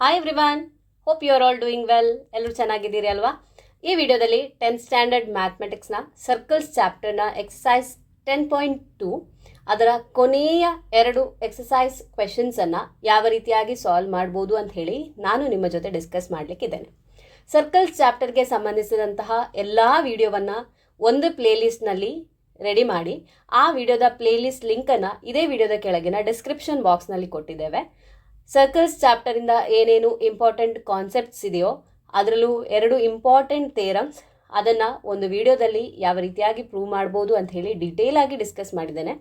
Hi everyone, hope you are all doing well. ಎಲ್ಲರೂ ಚೆನ್ನಾಗಿದ್ದೀರಿ ಅಲ್ವಾ? ಈ ವಿಡಿಯೋದಲ್ಲಿ 10th ಸ್ಟ್ಯಾಂಡರ್ಡ್ ಮ್ಯಾಥಮೆಟಿಕ್ಸ್ನ ಸರ್ಕಲ್ಸ್ ಚಾಪ್ಟರ್ನ ಎಕ್ಸಸೈಸ್ 10.2 ಅದರ ಕೊನೆಯ 2 ಎಕ್ಸಸೈಸ್ ಕ್ವೆಶನ್ಸನ್ನು ಯಾವ ರೀತಿಯಾಗಿ ಸಾಲ್ವ್ ಮಾಡ್ಬೋದು ಅಂತ ಹೇಳಿ ನಾನು ನಿಮ್ಮ ಜೊತೆ ಡಿಸ್ಕಸ್ ಮಾಡಲಿಕ್ಕಿದ್ದೇನೆ. ಸರ್ಕಲ್ಸ್ ಚಾಪ್ಟರ್ಗೆ ಸಂಬಂಧಿಸಿದಂತಹ ಎಲ್ಲ ವಿಡಿಯೋವನ್ನು ಒಂದು ಪ್ಲೇಲಿಸ್ಟ್ನಲ್ಲಿ ರೆಡಿ ಮಾಡಿ ಆ ವಿಡಿಯೋದ ಪ್ಲೇಲಿಸ್ಟ್ ಲಿಂಕನ್ನು ಇದೇ ವಿಡಿಯೋದ ಕೆಳಗಿನ ಡಿಸ್ಕ್ರಿಪ್ಷನ್ ಬಾಕ್ಸ್ನಲ್ಲಿ ಕೊಟ್ಟಿದ್ದೇವೆ. ಸರ್ಕಲ್ಸ್ ಚಾಪ್ಟರಿಂದ ಏನೇನು ಇಂಪಾರ್ಟೆಂಟ್ ಕಾನ್ಸೆಪ್ಟ್ಸ್ ಇದೆಯೋ ಅದರಲ್ಲೂ 2 ಇಂಪಾರ್ಟೆಂಟ್ ಥಿಯರಮ್ಸ್ ಅದನ್ನು ಒಂದು ವಿಡಿಯೋದಲ್ಲಿ ಯಾವ ರೀತಿಯಾಗಿ ಪ್ರೂವ್ ಮಾಡ್ಬೋದು ಅಂತ ಹೇಳಿ ಡೀಟೇಲ್ ಆಗಿ ಡಿಸ್ಕಸ್ ಮಾಡಿದ್ದೇನೆ.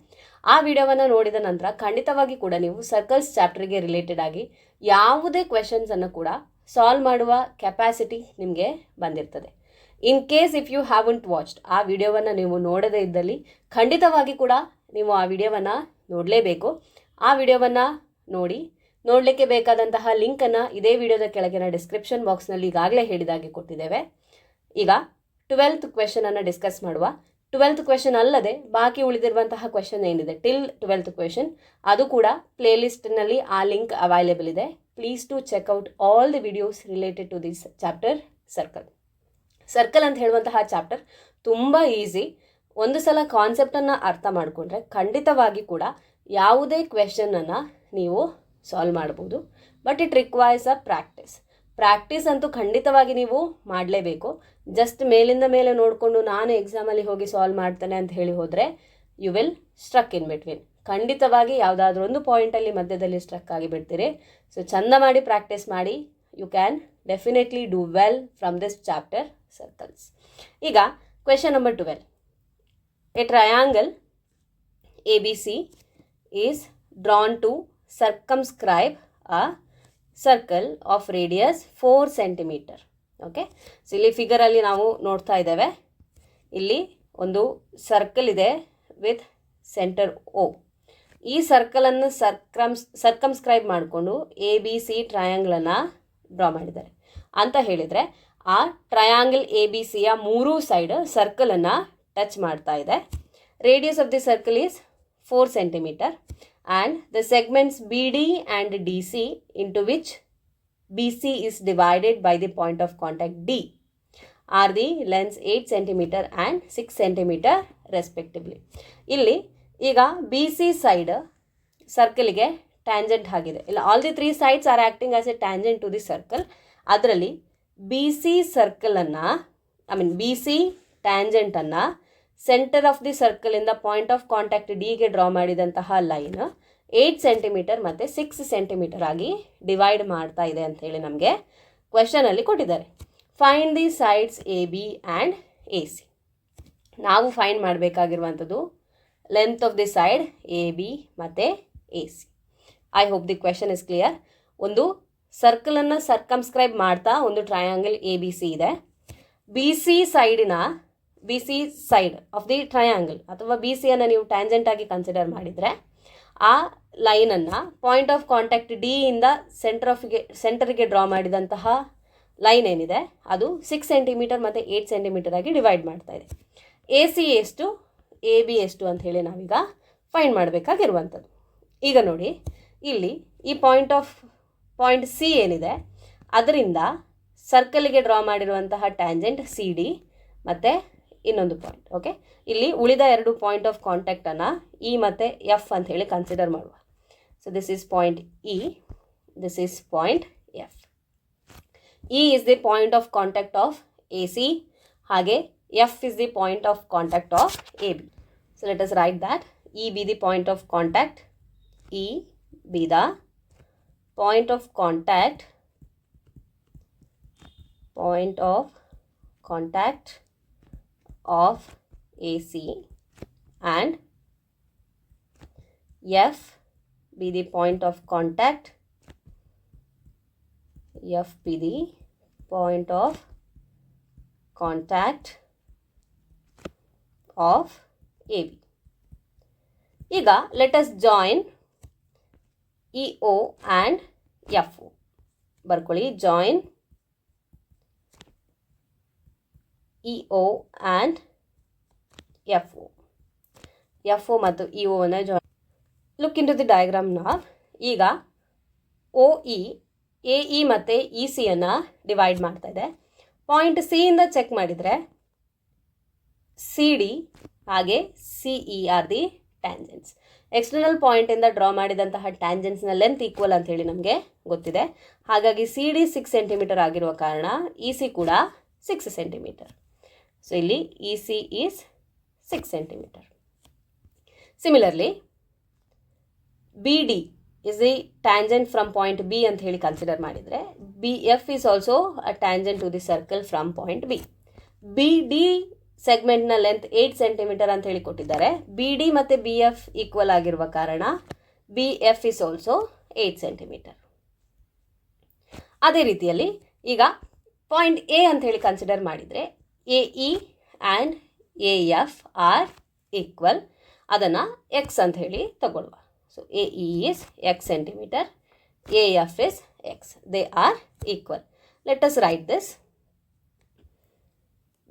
ಆ ವಿಡಿಯೋವನ್ನು ನೋಡಿದ ನಂತರ ಖಂಡಿತವಾಗಿ ಕೂಡ ನೀವು ಸರ್ಕಲ್ಸ್ ಚಾಪ್ಟರ್ಗೆ ರಿಲೇಟೆಡ್ ಆಗಿ ಯಾವುದೇ ಕ್ವೆಶನ್ಸನ್ನು ಕೂಡ ಸಾಲ್ವ್ ಮಾಡುವ ಕೆಪಾಸಿಟಿ ನಿಮಗೆ ಬಂದಿರ್ತದೆ. In case if you haven't watched, ಆ ವಿಡಿಯೋವನ್ನು ನೀವು ನೋಡದೇ ಇದ್ದಲ್ಲಿ ಖಂಡಿತವಾಗಿ ಕೂಡ ನೀವು ಆ ವಿಡಿಯೋವನ್ನು ನೋಡಲೇಬೇಕು. ಆ ವಿಡಿಯೋವನ್ನು ನೋಡಲಿಕ್ಕೆ ಬೇಕಾದಂತಹ ಲಿಂಕನ್ನು ಇದೇ ವಿಡಿಯೋದ ಕೆಳಗಿನ ಡಿಸ್ಕ್ರಿಪ್ಷನ್ ಬಾಕ್ಸ್ನಲ್ಲಿ ಈಗಾಗಲೇ ಹೇಳಿದಾಗೆ ಕೊಟ್ಟಿದ್ದೇವೆ. ಈಗ 12th ಕ್ವೆಶನನ್ನು ಡಿಸ್ಕಸ್ ಮಾಡುವ. 12th ಕ್ವೆಶನ್ ಅಲ್ಲದೆ ಬಾಕಿ ಉಳಿದಿರುವಂತಹ ಕ್ವೆಶನ್ ಏನಿದೆ ಟಿಲ್ 12th ಕ್ವೆಶನ್, ಅದು ಕೂಡ ಪ್ಲೇಲಿಸ್ಟ್ನಲ್ಲಿ ಆ ಲಿಂಕ್ ಅವೈಲೇಬಲ್ ಇದೆ. Please to check out all the videos related to this chapter circle ಅಂತ ಹೇಳುವಂತಹ ಚಾಪ್ಟರ್ ತುಂಬ ಈಸಿ. ಒಂದು ಸಲ ಕಾನ್ಸೆಪ್ಟನ್ನು ಅರ್ಥ ಮಾಡಿಕೊಂಡ್ರೆ ಖಂಡಿತವಾಗಿ ಕೂಡ ಯಾವುದೇ ಕ್ವೆಶನನ್ನು ನೀವು ಸಾಲ್ವ್ ಮಾಡ್ಬೋದು. But it requires a practice ಅಂತೂ ಖಂಡಿತವಾಗಿ ನೀವು ಮಾಡಲೇಬೇಕು. ಜಸ್ಟ್ ಮೇಲಿಂದ ಮೇಲೆ ನೋಡಿಕೊಂಡು ನಾನು ಎಕ್ಸಾಮಲ್ಲಿ ಹೋಗಿ ಸಾಲ್ವ್ ಮಾಡ್ತೇನೆ ಅಂತ ಹೇಳಿ ಹೋದರೆ you will struck in between. ಖಂಡಿತವಾಗಿ ಯಾವುದಾದ್ರೂ ಒಂದು ಪಾಯಿಂಟಲ್ಲಿ ಮಧ್ಯದಲ್ಲಿ ಸ್ಟ್ರಕ್ ಆಗಿ ಬಿಡ್ತೀರಿ. ಸೊ ಚಂದ ಮಾಡಿ ಪ್ರಾಕ್ಟೀಸ್ ಮಾಡಿ, you can definitely do well from this chapter circles. ಈಗ question number 12. A triangle ABC is drawn to circumscribe a circle of radius 4 cm. Okay, so ಇಲ್ಲಿ ಫಿಗರಲ್ಲಿ ನಾವು ನೋಡ್ತಾ ಇದ್ದೇವೆ. ಇಲ್ಲಿ ಒಂದು ಸರ್ಕಲ್ ಇದೆ ವಿತ್ ಸೆಂಟರ್ O. ಈ ಸರ್ಕಲನ್ನು ಸರ್ಕಮ್ಸ್ಕ್ರೈಬ್ ಮಾಡಿಕೊಂಡು ABC ಟ್ರಯಾಂಗಲನ್ನು ಡ್ರಾ ಮಾಡಿದ್ದಾರೆ ಅಂತ ಹೇಳಿದರೆ ಆ ಟ್ರಯಾಂಗಲ್ ABCಯ 3 ಸೈಡ್ ಸರ್ಕಲನ್ನು ಟಚ್ ಮಾಡ್ತಾ ಇದೆ. Radius of the circle is 4 cm and the segments BD and DC into which BC is divided by the point of contact D are the lengths 8 cm and 6 cm respectively. ಇಲ್ಲಿ ಈಗ BC side ಸರ್ಕಲ್ಗೆ tangent ಆಗಿದೆ. ಇಲ್ಲ, all the 3 sides are acting as a tangent to the circle. ಅದರಲ್ಲಿ BC ಸರ್ಕಲನ್ನು BC ಟ್ಯಾಂಜೆಂಟನ್ನು centre of the ಸರ್ಕಲಿಂದ point of contact ಡಿಗೆ draw ಮಾಡಿದಂತಹ ಲೈನ್ 8 cm ಮತ್ತು 6 cm ಆಗಿ ಡಿವೈಡ್ ಮಾಡ್ತಾ ಇದೆ ಅಂಥೇಳಿ ನಮಗೆ ಕ್ವೆಶನಲ್ಲಿ ಕೊಟ್ಟಿದ್ದಾರೆ. Find the sides AB and AC. ನಾವು ಫೈಂಡ್ ಮಾಡಬೇಕಾಗಿರುವಂಥದ್ದು length of the side AB ಮತ್ತು AC. I hope the question is clear. ಒಂದು ಸರ್ಕಲನ್ನು ಸರ್ಕಮ್ಸ್ಕ್ರೈಬ್ ಮಾಡ್ತಾ ಒಂದು ಟ್ರಯಾಂಗಲ್ ABC ಇದೆ. BC side of the triangle ಅಥವಾ BCಯನ್ನು ನೀವು ಟ್ಯಾಂಜೆಂಟ್ ಆಗಿ ಕನ್ಸಿಡರ್ ಮಾಡಿದರೆ ಆ ಲೈನನ್ನು ಪಾಯಿಂಟ್ ಆಫ್ ಕಾಂಟ್ಯಾಕ್ಟ್ D ಇಂದ ಸೆಂಟರ್ಗೆ ಡ್ರಾ ಮಾಡಿದಂತಹ ಲೈನ್ ಏನಿದೆ ಅದು 6 cm ಮತ್ತು 8 cm ಆಗಿ ಡಿವೈಡ್ ಮಾಡ್ತಾ ಇದೆ. AC ಎಷ್ಟು, AB ಎಷ್ಟು ಅಂತ ಹೇಳಿ ನಾವೀಗ ಫೈಂಡ್ ಮಾಡಬೇಕಾಗಿರುವಂಥದ್ದು. ಈಗ ನೋಡಿ, ಇಲ್ಲಿ ಈ ಪಾಯಿಂಟ್ C ಏನಿದೆ ಅದರಿಂದ ಸರ್ಕಲ್ಗೆ ಡ್ರಾ ಮಾಡಿರುವಂತಹ ಟ್ಯಾಂಜೆಂಟ್ CD ಮತ್ತು ಇನ್ನೊಂದು ಪಾಯಿಂಟ್. ಓಕೆ, ಇಲ್ಲಿ ಉಳಿದ 2 ಪಾಯಿಂಟ್ ಆಫ್ ಕಾಂಟ್ಯಾಕ್ಟನ್ನು E ಮತ್ತು F ಅಂತ ಹೇಳಿ ಕನ್ಸಿಡರ್ ಮಾಡುವ. So this is point E, this is point F. E is the point of contact of AC, ಹಾಗೆ F is the point of contact of AB. So let us write that E be the point of contact, E be the point of contact of AC and F be the point of contact of AB. ಈಗ let us join EO and FO. ಬರ್ಕೊಳ್ಳಿ, join EO and FO ಮತ್ತು EOವನ್ನು join. Look in to the diagram ನಾವು. ಈಗ OE A E ಮತ್ತು E ಸಿಯನ್ನು divide ಮಾಡ್ತಾ ಇದೆ. ಪಾಯಿಂಟ್ ಸಿಯಿಂದ ಚೆಕ್ ಮಾಡಿದರೆ ಸಿ ಡಿ ಹಾಗೆ C E are the tangents. External ಪಾಯಿಂಟಿಂದ ಡ್ರಾ ಮಾಡಿದಂತಹ ಟ್ಯಾಂಜೆಂಟ್ಸ್ನ ಲೆಂತ್ ಈಕ್ವಲ್ ಅಂತ ಹೇಳಿ ನಮಗೆ ಗೊತ್ತಿದೆ. ಹಾಗಾಗಿ ಸಿ ಡಿ 6 ಸೆಂಟಿಮೀಟರ್ ಆಗಿರುವ ಕಾರಣ ಇ ಸಿ ಕೂಡ 6 ಸೆಂಟಿಮೀಟರ್. ಸೊ ಇಲ್ಲಿ E C is 6 centimetre. Similarly B D is the tangent from point B ಅಂತ ಹೇಳಿ ಕನ್ಸಿಡರ್ ಮಾಡಿದರೆ B F is also a tangent to the circle from point B. B D ಸೆಗ್ಮೆಂಟ್ನ length 8 centimetre ಅಂತ ಹೇಳಿ ಕೊಟ್ಟಿದ್ದಾರೆ. B D ಮತ್ತು B F equal ಆಗಿರುವ ಕಾರಣ B F is also 8 centimetre. ಅದೇ ರೀತಿಯಲ್ಲಿ ಈಗ ಪಾಯಿಂಟ್ ಎ ಅಂತ ಹೇಳಿ ಕನ್ಸಿಡರ್ ಮಾಡಿದರೆ A E and A F are equal. ಅದನ್ನು ಎಕ್ಸ್ ಅಂತ ಹೇಳಿ ತಗೊಳ್ಳುವ. So A E is x centimetre, A F is x. They are equal. Let us write this.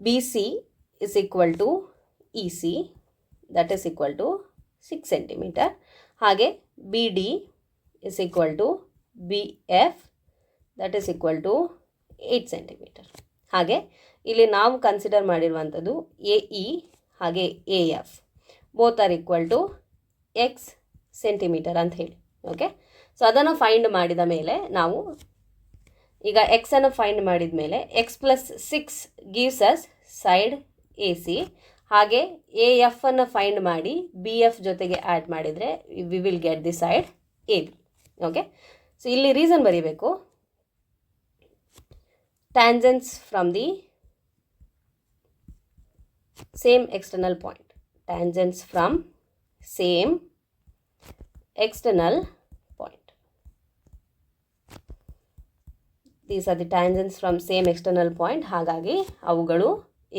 B C is equal to EC, that is equal to 6 centimeter. ಹಾಗೆ BD is equal to BF, that is equal to 8 centimeter. ಹಾಗೆ ಇಲ್ಲಿ ನಾವು consider ಮಾಡಿರುವಂಥದ್ದು AE ಹಾಗೆ AF both are equal to X centimetre ಅಂತ ಹೇಳಿ. Okay, so ಅದನ್ನು find ಮಾಡಿದ ಮೇಲೆ ನಾವು ಈಗ ಎಕ್ಸನ್ನು ಫೈಂಡ್ ಮಾಡಿದ ಮೇಲೆ X plus 6 gives us side A C. ಹಾಗೆ ಎ ಎಫ್ ಅನ್ನು ಫೈಂಡ್ ಮಾಡಿ ಬಿ ಎಫ್ ಜೊತೆಗೆ ಆ್ಯಡ್ ಮಾಡಿದರೆ we will get the side A B. Okay, so ಇಲ್ಲಿ ರೀಸನ್ ಬರೀಬೇಕು. Tangents from the same external point. Tangents from same external point. These are the tangents from same external point. ಹಾಗಾಗಿ ಅವುಗಳು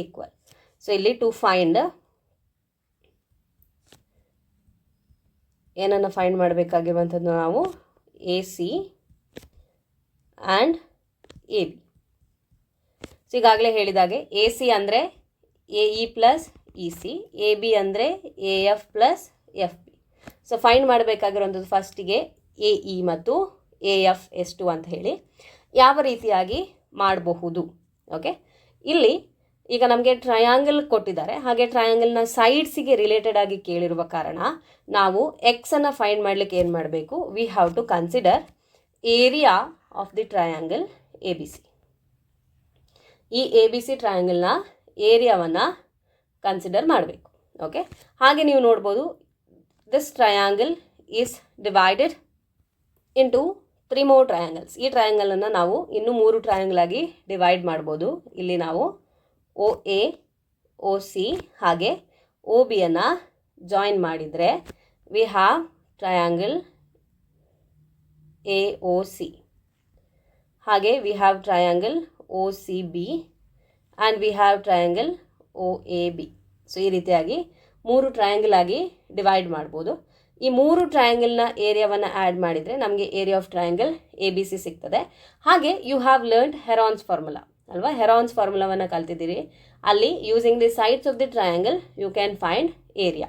equal. So ಇಲ್ಲಿ to find ಏನನ್ನು find ಮಾಡಬೇಕಾಗಿರುವಂಥದ್ದು ನಾವು A C and A B. So ಈಗಾಗಲೇ ಹೇಳಿದಾಗೆ A C ಅಂದರೆ A E plus E C, A B ಅಂದರೆ A F plus F B. So find ಮಾಡಬೇಕಾಗಿರುವಂಥದ್ದು ಫಸ್ಟಿಗೆ ಎ ಇ ಮತ್ತು ಎ ಎಫ್ ಎಷ್ಟು ಅಂತ ಹೇಳಿ ಯಾವ ರೀತಿಯಾಗಿ ಮಾಡಬಹುದು. ಓಕೆ, ಇಲ್ಲಿ ಈಗ ನಮಗೆ ಟ್ರಯಾಂಗಲ್ ಕೊಟ್ಟಿದ್ದಾರೆ. ಹಾಗೆ ಟ್ರಯಾಂಗಲ್ನ ಸೈಡ್ಸಿಗೆ ರಿಲೇಟೆಡ್ ಆಗಿ ಕೇಳಿರುವ ಕಾರಣ ನಾವು ಎಕ್ಸನ್ನು ಫೈಂಡ್ ಮಾಡಲಿಕ್ಕೆ ಏನು ಮಾಡಬೇಕು? We have to consider area of the triangle A B C. ಈ ಎ ಬಿ ಸಿ ಟ್ರಯಾಂಗಲ್ನ ಏರಿಯಾವನ್ನು ಕನ್ಸಿಡರ್ ಮಾಡಬೇಕು. ಓಕೆ, ಹಾಗೆ ನೀವು ನೋಡ್ಬೋದು this triangle is divided into 3 more triangles. ಈ ಟ್ರಯಾಂಗಲನ್ನು ನಾವು ಇನ್ನೂ 3 ಟ್ರಯಾಂಗಲ್ ಆಗಿ ಡಿವೈಡ್ ಮಾಡ್ಬೋದು. ಇಲ್ಲಿ ನಾವು ಒ ಎ, ಒ ಸಿ ಹಾಗೆ ಒ ಬಿಯನ್ನು ಜಾಯಿನ್ ಮಾಡಿದರೆ we have triangle A O C. ಹಾಗೆ we have triangle O C B and we have triangle O A B. So ಈ ರೀತಿಯಾಗಿ 3 ಟ್ರಯಾಂಗಲ್ ಆಗಿ ಡಿವೈಡ್ ಮಾಡ್ಬೋದು. ಈ 3 ಟ್ರಯಾಂಗಲ್ನ ಏರಿಯಾವನ್ನು ಆ್ಯಡ್ ಮಾಡಿದರೆ ನಮಗೆ area of triangle A B C ಸಿಗ್ತದೆ. ಹಾಗೆ you have learned Heron's formula ಅಲ್ವಾ? ಹೆರಾನ್ಸ್ ಫಾರ್ಮುಲಾವನ್ನು ಕಲ್ತಿದ್ದೀರಿ. ಅಲ್ಲಿ using the sides of the triangle you can find area.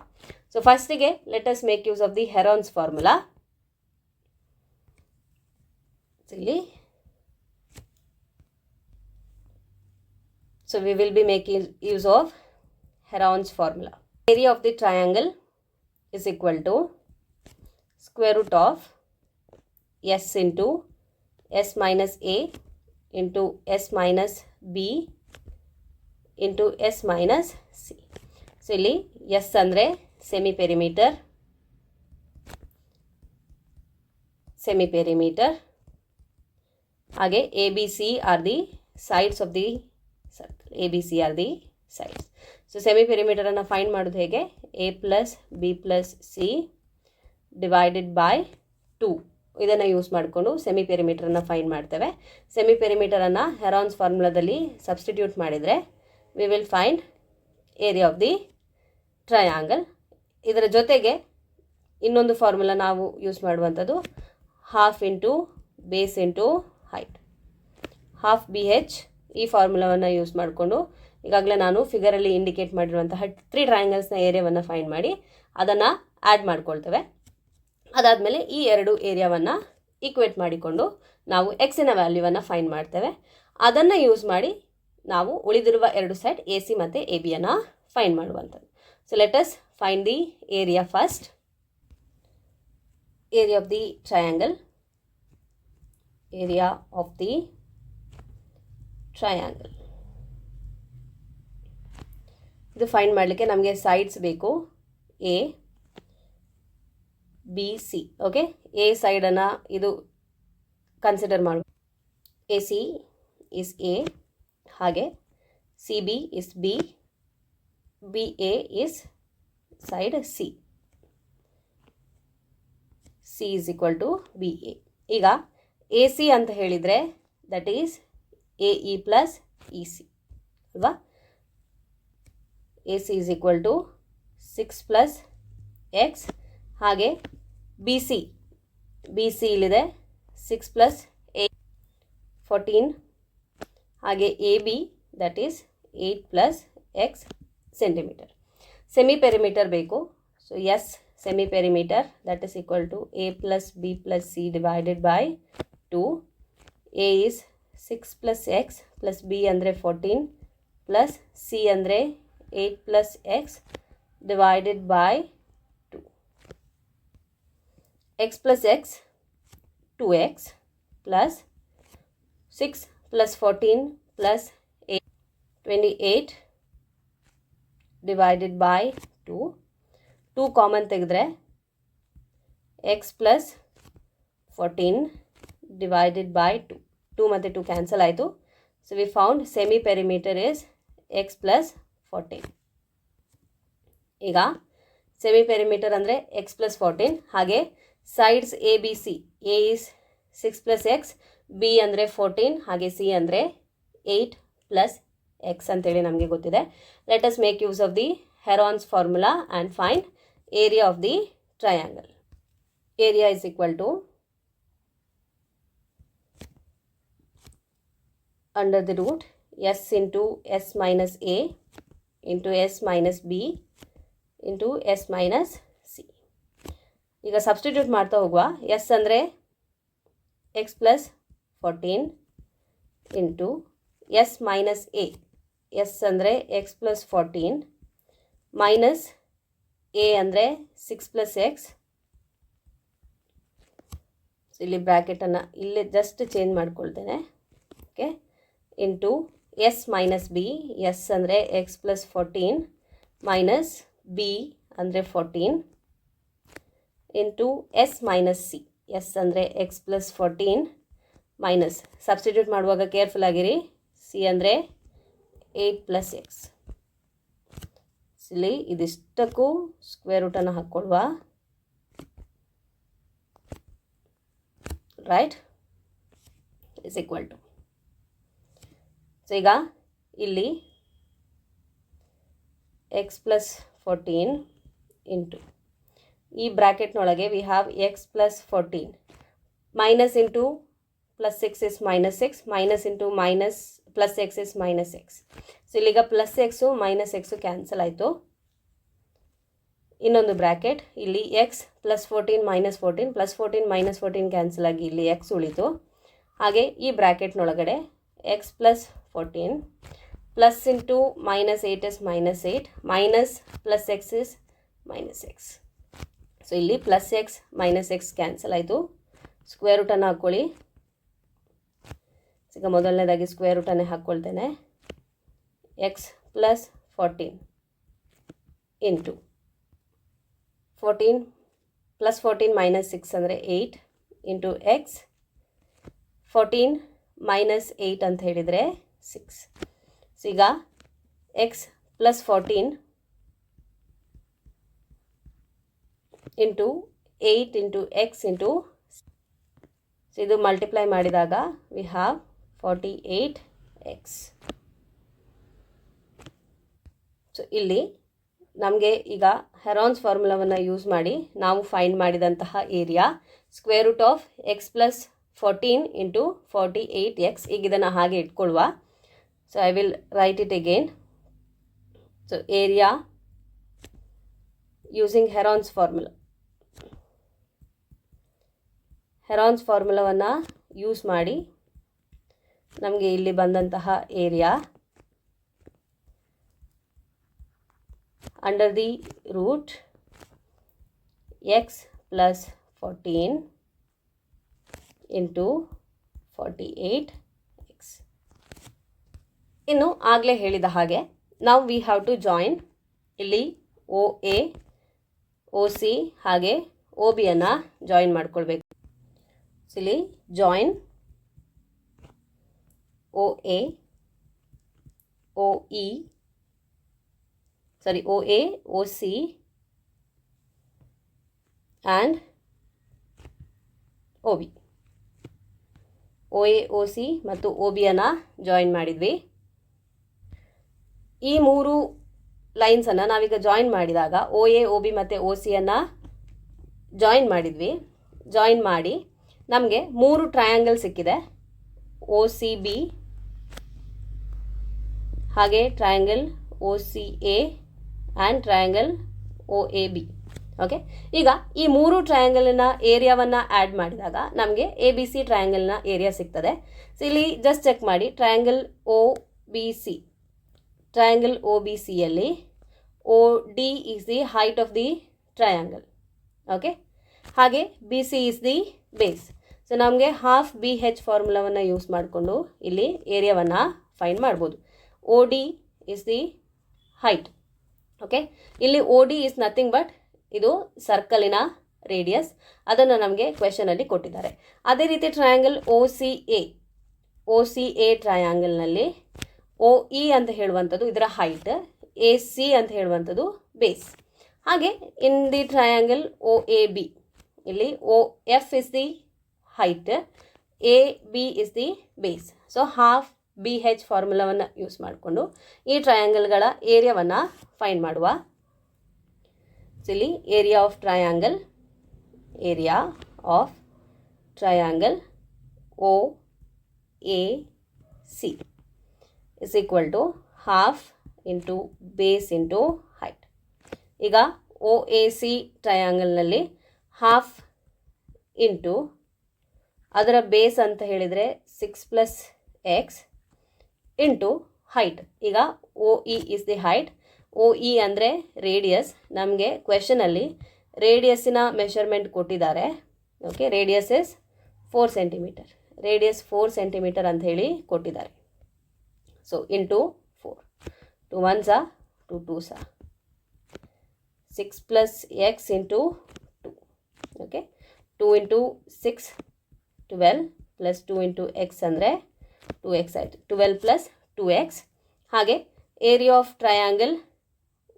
So ಫಸ್ಟಿಗೆ let us make use of the Heron's formula. ಇಲ್ಲಿ so we will be making use of Heron's formula. Area of the triangle is equal to square root of s into s minus a into s minus b into s minus c. So ಇಲ್ಲಿ s ಅಂದರೆ semi perimeter ಹಾಗೆ A B C are the sides of the circle. A B C are the sides. So semi ಪೆರಿಮೀಟರನ್ನು find ಮಾಡೋದು ಹೇಗೆ? A plus B plus C divided by 2 ಇದನ್ನು use ಮಾಡಿಕೊಂಡು semi ಪೆರಿಮೀಟರನ್ನು find ಮಾಡ್ತೇವೆ. Semi ಪೆರಿಮೀಟರನ್ನು Heron's ಫಾರ್ಮುಲಾದಲ್ಲಿ ಸಬ್ಸ್ಟಿಟ್ಯೂಟ್ ಮಾಡಿದರೆ we will find area of the triangle. ಇದರ ಜೊತೆಗೆ ಇನ್ನೊಂದು ಫಾರ್ಮುಲಾ ನಾವು ಯೂಸ್ ಮಾಡುವಂಥದ್ದು half into base into height, half B ಹೆಚ್. ಈ ಫಾರ್ಮುಲಾವನ್ನು ಯೂಸ್ ಮಾಡಿಕೊಂಡು ಈಗಾಗಲೇ ನಾನು ಫಿಗರಲ್ಲಿ ಇಂಡಿಕೇಟ್ ಮಾಡಿರುವಂತಹ 3 ಟ್ರಯಾಂಗಲ್ಸ್ನ ಏರಿಯಾವನ್ನು ಫೈಂಡ್ ಮಾಡಿ ಅದನ್ನು ಆ್ಯಡ್ ಮಾಡ್ಕೊಳ್ತೇವೆ. ಅದಾದಮೇಲೆ ಈ 2 ಏರಿಯಾವನ್ನು ಈಕ್ವೇಟ್ ಮಾಡಿಕೊಂಡು ನಾವು ಎಕ್ಸಿನ ವ್ಯಾಲ್ಯೂವನ್ನು ಫೈಂಡ್ ಮಾಡ್ತೇವೆ. ಅದನ್ನು ಯೂಸ್ ಮಾಡಿ ನಾವು ಉಳಿದಿರುವ ಎರಡು ಸೈಡ್ ಎ ಸಿ ಮತ್ತು ಎ ಬಿಯನ್ನು ಫೈಂಡ್ ಮಾಡುವಂಥದ್ದು. So let us find the area first. Area of the triangle. Area of the triangle. ಇದು ಫೈಂಡ್ ಮಾಡಲಿಕ್ಕೆ ನಮಗೆ ಸೈಡ್ಸ್ ಬೇಕು, A B C. Okay, A ಸೈಡನ್ನು ಇದು ಕನ್ಸಿಡರ್ ಮಾಡು. ಎ ಸಿ ಇಸ್ ಎ, ಹಾಗೆ C B is B, B A is side C, C is equal to B A. ಈಗ A C ಅಂತ ಹೇಳಿದರೆ that is A E plus E C ಅಲ್ವಾ. A C is equal to 6 plus x. ಹಾಗೆ B C ಇಲ್ಲಿದೆ 6 plus 14. ಹಾಗೆ A B that is 8 plus x centimetre. Semi perimeter ಬೇಕು. So S semi perimeter that is equal to A plus B plus C divided by 2. A is 6 plus x plus B ಅಂದರೆ 14 plus C ಅಂದರೆ 8 plus x divided by 2. X plus x 2x plus 6 plus 14 plus 8 28 divided by 2. 2 common ತೆಗೆದ್ರೆ X plus 14 divided by 2. 2 ಮತ್ತು 2 cancel ಆಯಿತು. So we found semi perimeter is X plus 14. ಈಗ semi perimeter ಅಂದರೆ x plus 14. ಹಾಗೆ sides A B C, A is 6 plus X, B ಅಂದರೆ 14, ಹಾಗೆ C ಅಂದರೆ 8 plus X ಅಂತೇಳಿ ನಮಗೆ ಗೊತ್ತಿದೆ. Let us make use of the Heron's formula and find area of the triangle. Area is equal to under the root s into s minus a into s minus b into s minus c. ಈಗ substitute ಮಾಡ್ತಾ ಹೋಗುವ. s ಅಂದರೆ x plus 14 into s minus a. s ಅಂದರೆ x plus 14 minus a ಅಂದರೆ 6 plus x. ಇಲ್ಲಿ ಬ್ರ್ಯಾಕೆಟನ್ನು ಇಲ್ಲಿ just change ಮಾಡ್ಕೊಳ್ತೇನೆ. Okay, into S minus B. S ಅಂದರೆ ಎಕ್ಸ್ ಪ್ಲಸ್ 14 ಮೈನಸ್ ಬಿ ಅಂದರೆ 14 into S minus C. S ಅಂದರೆ ಎಕ್ಸ್ ಪ್ಲಸ್ 14 ಮೈನಸ್, ಸಬ್ಸ್ಟಿಟ್ಯೂಟ್ ಮಾಡುವಾಗ ಕೇರ್ಫುಲ್ ಆಗಿರಿ, ಸಿ ಅಂದರೆ 8 ಪ್ಲಸ್ ಎಕ್ಸ್. ಇಲ್ಲಿ ಇದಿಷ್ಟಕ್ಕೂ square ರೂಟನ್ನು ಹಾಕ್ಕೊಳ್ವ. Right, is equal to. So ಈಗ ಇಲ್ಲಿ ಎಕ್ಸ್ ಪ್ಲಸ್ 14 ಇಂಟು ಈ ಬ್ರ್ಯಾಕೆಟ್ನೊಳಗೆ we have x plus 14 minus into plus 6 is minus 6, minus into minus plus x is minus x. So ಇಲ್ಲಿಗ plus x minus x cancel ಆಯಿತು. ಇನ್ನೊಂದು bracket, ಇಲ್ಲಿ x plus 14 minus 14 plus 14 minus 14 cancel ಆಗಿ ಇಲ್ಲಿ x ಉಳಿತು. ಹಾಗೆ ಈ ಬ್ರ್ಯಾಕೆಟ್ನೊಳಗಡೆ x plus 14 plus into minus 8 is minus 8 minus plus x is minus x. So ಇಲ್ಲಿ plus x minus x cancel ಆಯಿತು. ಸ್ಕ್ವೇರ್ ರೂಟನ್ನು ಹಾಕ್ಕೊಳ್ಳಿ. ಈಗ ಮೊದಲನೇದಾಗಿ ಸ್ಕ್ವೇರ್ ರೂಟನ್ನೇ ಹಾಕ್ಕೊಳ್ತೇನೆ. X plus 14 into 14 plus 14 minus 6 ಅಂದರೆ 8 ಇಂಟು ಎಕ್ಸ್ 14 ಮೈನಸ್ 8 ಅಂತ ಹೇಳಿದರೆ 6. ಸೊ ಈಗ X plus 14 into 8 into X into, so ಇದು ಮಲ್ಟಿಪ್ಲೈ ಮಾಡಿದಾಗ ವಿ ಹ್ಯಾವ್ 48x. ಸೊ ಇಲ್ಲಿ ನಮಗೆ ಈಗ ಹೆರಾನ್ಸ್ ಫಾರ್ಮುಲಾವನ್ನು ಯೂಸ್ ಮಾಡಿ ನಾವು ಫೈಂಡ್ ಮಾಡಿದಂತಹ area square root of x plus 14 into 48x. ಈಗ ಇದನ್ನು ಹಾಗೆ ಇಟ್ಕೊಳ್ಳುವ. So I will write it again. So area using Heron's formula. Heron's ಫಾರ್ಮುಲಾವನ್ನು ಯೂಸ್ ಮಾಡಿ ನಮಗೆ ಇಲ್ಲಿ ಬಂದಂತಹ area under the root x plus 14 into 48x. ಇನ್ನು ಆಗಲೇ ಹೇಳಿದ ಹಾಗೆ ನಾವು ವಿ ಹ್ಯಾವ್ ಟು ಜಾಯಿನ್ ಇಲ್ಲಿ ಒ ಎ ಒ ಸಿ ಹಾಗೆ ಒ ಬಿಯನ್ನು ಜಾಯಿನ್ ಮಾಡ್ಕೊಳ್ಬೇಕು. ಇಲ್ಲಿ join O A O E O A O C and O B. O A O C ಮತ್ತು ಒ ಬಿಯನ್ನು ಜಾಯಿನ್ ಮಾಡಿದ್ವಿ. ಈ ಮೂರು ಲೈನ್ಸನ್ನು ನಾವೀಗ ಜಾಯಿನ್ ಮಾಡಿದಾಗ ಒ ಎ ಒ ಬಿ ಮತ್ತು ಒ ಸಿಯನ್ನು ಜಾಯಿನ್ ಮಾಡಿದ್ವಿ. ಜಾಯಿನ್ ಮಾಡಿ ನಮಗೆ ಮೂರು ಟ್ರಯಾಂಗಲ್ ಸಿಕ್ಕಿದೆ. ಒ ಸಿ ಬಿ ಹಾಗೆ triangle O C A and triangle O A B. Okay, ಈಗ ಈ ಮೂರು ಟ್ರಯಾಂಗಲ್ನ ಏರಿಯಾವನ್ನು ಆ್ಯಡ್ ಮಾಡಿದಾಗ ನಮಗೆ ಎ ಬಿ ಸಿ ಟ್ರಯಾಂಗಲ್ನ ಏರಿಯಾ ಸಿಗ್ತದೆ. ಸೊ ಇಲ್ಲಿ ಜಸ್ಟ್ ಚೆಕ್ ಮಾಡಿ, triangle O B C, triangle O B ಸಿಯಲ್ಲಿ O D is the height of the triangle. Okay, ಹಾಗೆ B C is the base. So ನಮಗೆ ಹಾಫ್ ಬಿ ಹೆಚ್ ಫಾರ್ಮುಲಾವನ್ನು use ಮಾಡಿಕೊಂಡು ಇಲ್ಲಿ ಏರಿಯಾವನ್ನು ಫೈಂಡ್ ಮಾಡ್ಬೋದು. O D is the height. Okay, ಇಲ್ಲಿ O D is nothing but ಇದು ಸರ್ಕಲಿನ radius, ಅದನ್ನು ನಮಗೆ ಕ್ವೆಶನಲ್ಲಿ ಕೊಟ್ಟಿದ್ದಾರೆ. ಅದೇ ರೀತಿ ಟ್ರಯಾಂಗಲ್ ಒ ಸಿ ಎ ಟ್ರಯಾಂಗಲ್ನಲ್ಲಿ ಒ ಇ ಅಂತ ಹೇಳುವಂಥದ್ದು ಇದರ ಹೈಟ್, ಎ ಸಿ ಅಂತ ಹೇಳುವಂಥದ್ದು ಬೇಸ್. ಹಾಗೆ in the triangle O A B ಇಲ್ಲಿ O F is the height, A B is the base. So half B H ಫಾರ್ಮುಲಾವನ್ನು ಯೂಸ್ ಮಾಡಿಕೊಂಡು ಈ ಟ್ರಯಾಂಗಲ್ಗಳ ಏರಿಯಾವನ್ನು ಫೈಂಡ್ ಮಾಡುವ. ಇಲ್ಲಿ area of triangle O A C is equal to half into base into height. ಈಗ O A C ಟ್ರಯಾಂಗಲ್ನಲ್ಲಿ half into ಅದರ ಬೇಸ್ ಅಂತ ಹೇಳಿದರೆ 6 + x ಇಂಟು ಹೈಟ್. ಈಗ O E is the height, O E ಅಂದರೆ radius. ನಮಗೆ ಕ್ವೆಶನಲ್ಲಿ ರೇಡಿಯಸ್ಸಿನ measurement ಕೊಟ್ಟಿದ್ದಾರೆ. Okay, radius is 4 centimetre, radius 4 centimetre ಅಂತ ಹೇಳಿ ಕೊಟ್ಟಿದ್ದಾರೆ. So into 4, 2 1s are 2 2s are 6 + x into 2. Okay, 2 into 6 12 + 2 into x ಅಂದರೆ 2x ಆಯಿತು. 12 + 2x. ಹಾಗೆ area of triangle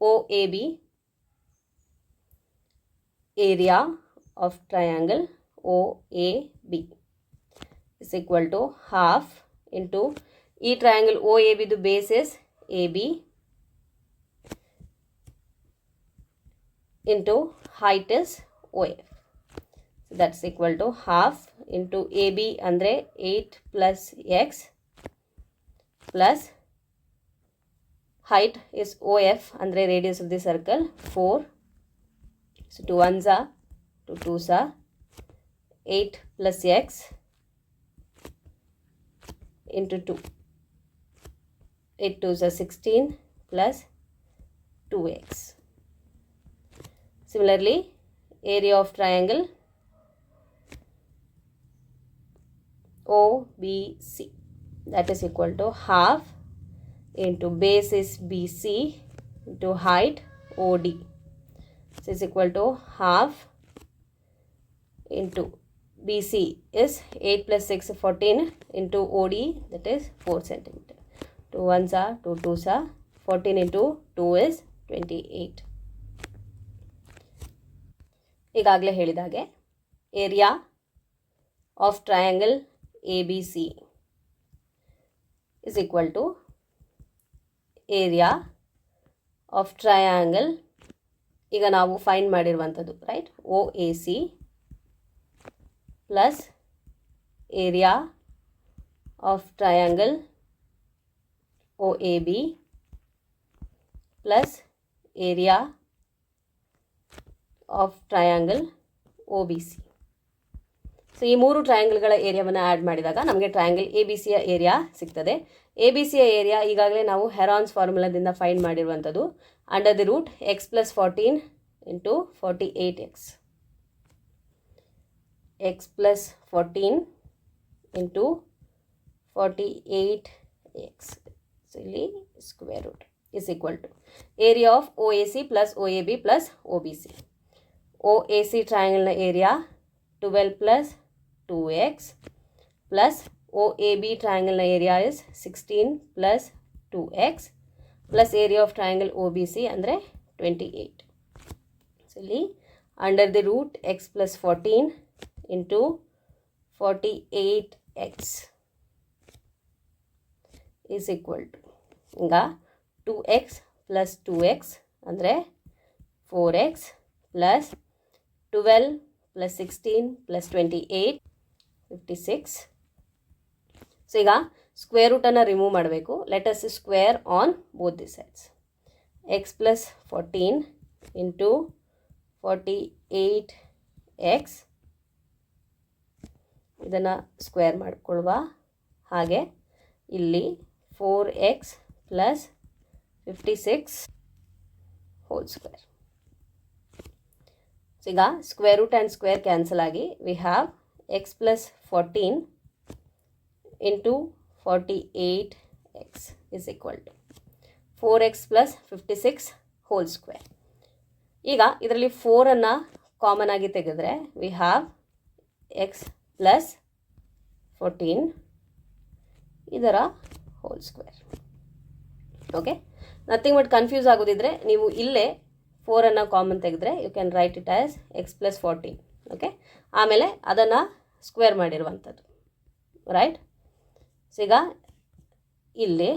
O A B, area of triangle O A B is equal to half into ಈ triangle O A ಬಿದು base is A B into height is O F. That's equal to half into A B ಅಂದರೆ 8 + x plus height is OF ಅಂದರೆ radius of the circle 4. So 2 1s are 2 2s are 8 + x into 2. 8 2s are 16 plus 2x. Similarly, area of triangle OBC, that is equal to half into base is BC into height OD. This is equal to half into BC is 8 + 6 14 into OD, that is 4 centimeter. 2 1s are 2 2s are 14 into 2 is 28. ಈಗಾಗಲೇ ಹೇಳಿದಾಗೆ area of triangle A B C is equal to area of triangle, ಈಗ ನಾವು find ಮಾಡಿರುವಂಥದ್ದು right, O A C plus area of triangle O A B plus area of triangle O B C. So ಈ 3 ಟ್ರಯಾಂಗಲ್ಗಳ ಏರಿಯಾವನ್ನು add ಮಾಡಿದಾಗ ನಮಗೆ triangle A B ಸಿಯ area ಸಿಗ್ತದೆ. ಎ ಬಿ ಸಿಯ ಏರಿಯಾ ಈಗಾಗಲೇ ನಾವು ಹೆರಾನ್ಸ್ ಫಾರ್ಮುಲಾದಿಂದ ಫೈಂಡ್ ಮಾಡಿರುವಂಥದ್ದು. Under the root x plus 14 into 48x, X plus 14 into 48x, ಸೊ ಇಲ್ಲಿ square root is equal to area of OAC plus OAB plus OBC. OAC triangle na area 12 plus 2x plus OAB triangle na area is 16 plus 2x plus area of triangle OBC andre 28. So ಇಲ್ಲಿ under the root x plus 14 into 48x is equal to ಈಗ 2x plus 2x ಅಂದರೆ 4x plus 12 plus 16 plus 28 56. So ಈಗ square ರೂಟನ್ನು remove ಮಾಡಬೇಕು. Let us square on both the sides. X plus 14 into 48x ಇದನ್ನು square ಮಾಡಿಕೊಳ್ಳುವ. ಹಾಗೆ ಇಲ್ಲಿ 4x plus 56 whole square. So ಈಗ square root and square cancel ಆಗಿ we have x plus 14 into 48x is equal to 4x plus 56 whole square. ಈಗ ಇದರಲ್ಲಿ 4ಅನ್ನು common ಆಗಿ ತೆಗೆದ್ರೆ ವಿ ಹ್ಯಾವ್ ಎಕ್ಸ್ ಪ್ಲಸ್ 14 ಇದರ whole square. Okay, nothing but confuse ಆಗೋದಿದ್ರೆ ನೀವು ಇಲ್ಲೇ 4ಅನ್ನು ಕಾಮನ್ ತೆಗೆದ್ರೆ you can write it as x plus 14. Okay, ಆಮೇಲೆ ಅದನ್ನು ಸ್ಕ್ವೇರ್ ಮಾಡಿರುವಂಥದ್ದು, ರೈಟ್. ಸೊ ಈಗ ಇಲ್ಲಿ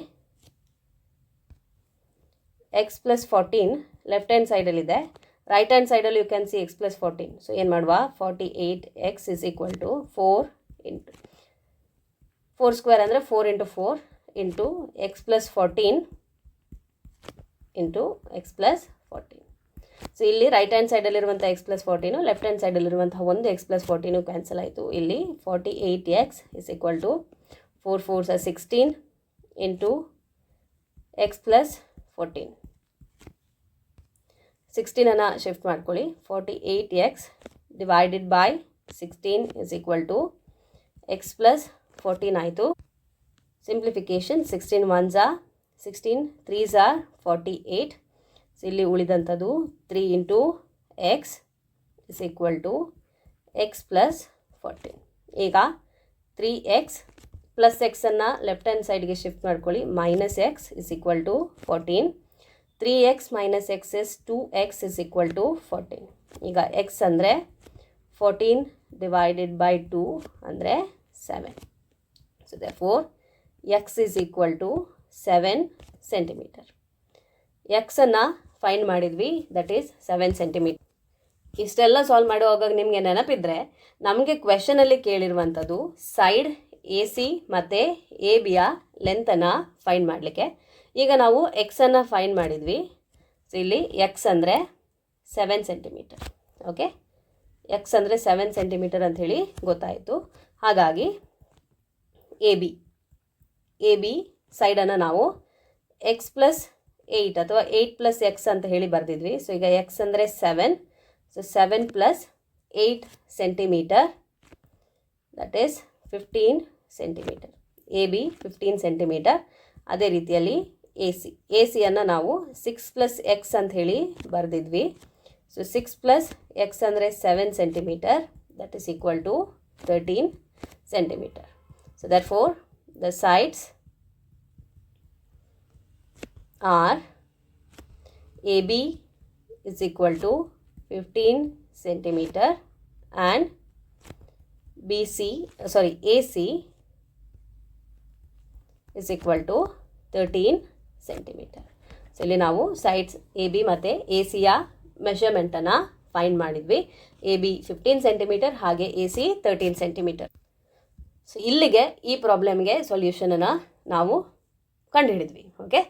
ಎಕ್ಸ್ ಪ್ಲಸ್ 14 ಲೆಫ್ಟ್ ಹ್ಯಾಂಡ್ ಸೈಡಲ್ಲಿದೆ, ರೈಟ್ ಹ್ಯಾಂಡ್ ಸೈಡಲ್ಲಿ you can see x plus 14. So ಏನು ಮಾಡುವ, 48x is equal to 4 into 4 square ಅಂದರೆ 4 into 4 into x plus 14 into x plus 14. So ಇಲ್ಲಿ ರೈಟ್ ಹ್ಯಾಂಡ್ ಸೈಡಲ್ಲಿರುವಂಥ ಎಕ್ಸ್ ಪ್ಲಸ್ 14 ಲೆಫ್ಟ್ ಹ್ಯಾಂಡ್ ಸೈಡಲ್ಲಿರುವಂಥ ಒಂದು x plus 14 cancel ಆಯಿತು. ಇಲ್ಲಿ 48x is equal to 4 4s are 16 into x plus 14. 16ಅನ್ನು shift ಮಾಡ್ಕೊಳ್ಳಿ. 48x divided by 16 is equal to x plus 14 ಆಯಿತು. Simplification 16 1s are 16 3s are 48. So ಇಲ್ಲಿ ಉಳಿದಂಥದ್ದು 3 into x is equal to x plus 14. ಈಗ 3x plus ಎಕ್ಸನ್ನು left hand ಸೈಡ್ಗೆ shift ಮಾಡ್ಕೊಳ್ಳಿ. Minus x is equal to 14. 3x minus x is 2x is equal to 14. ಈಗ X ಅಂದರೆ 14 divided by 2 ಅಂದರೆ 7. So therefore x is equal to 7 centimeter. ಎಕ್ಸನ್ನು find ಮಾಡಿದ್ವಿ, that is 7 centimeter. ಇಷ್ಟೆಲ್ಲ solve ಮಾಡುವಾಗ ನಿಮಗೆ ನೆನಪಿದ್ರೆ ನಮಗೆ ಕ್ವೆಶನಲ್ಲಿ ಕೇಳಿರುವಂಥದ್ದು ಸೈಡ್ ಎ ಸಿ ಮತ್ತು ಎ ಬಿಯ ಲೆಂತನ್ನು ಫೈಂಡ್ ಮಾಡಲಿಕ್ಕೆ. ಈಗ ನಾವು ಎಕ್ಸನ್ನು ಫೈಂಡ್ ಮಾಡಿದ್ವಿ. ಸೊ ಇಲ್ಲಿ ಎಕ್ಸ್ ಅಂದರೆ 7 centimeter. ಓಕೆ, ಎಕ್ಸ್ ಅಂದರೆ 7 centimeter ಅಂಥೇಳಿ ಗೊತ್ತಾಯಿತು. ಹಾಗಾಗಿ ಎ ಬಿ ಸೈಡನ್ನು ನಾವು ಎಕ್ಸ್ ಪ್ಲಸ್ 8 ಅಥವಾ 8 ಪ್ಲಸ್ ಎಕ್ಸ್ ಅಂತ ಹೇಳಿ ಬರೆದಿದ್ವಿ. ಸೊ ಈಗ ಎಕ್ಸ್ ಅಂದರೆ 7, so 7 plus 8 centimetre, that is 15 centimetre. A B 15 centimetre. ಅದೇ ರೀತಿಯಲ್ಲಿ ಎ ಸಿಯನ್ನು ನಾವು 6 ಪ್ಲಸ್ ಎಕ್ಸ್ ಅಂತ ಹೇಳಿ ಬರೆದಿದ್ವಿ. ಸೊ 6 ಪ್ಲಸ್ ಎಕ್ಸ್ ಅಂದರೆ 7 centimetre, that is equal to 13 centimetre. So therefore the sides are AB is equal to 15 centimeter and AC is equal to 13 centimeter. So ಇಲ್ಲಿ ನಾವು sides A B ಮತ್ತು A ಸಿಯ ಮೆಷರ್ಮೆಂಟನ್ನು find ಮಾಡಿದ್ವಿ. A B 15 centimetre ಹಾಗೆ A C 13 centimetre. So ಇಲ್ಲಿಗೆ ಈ ಪ್ರಾಬ್ಲಮ್ಗೆ ಸೊಲ್ಯೂಷನನ್ನು ನಾವು ಕಂಡುಹಿಡಿದ್ವಿ. ಓಕೆ,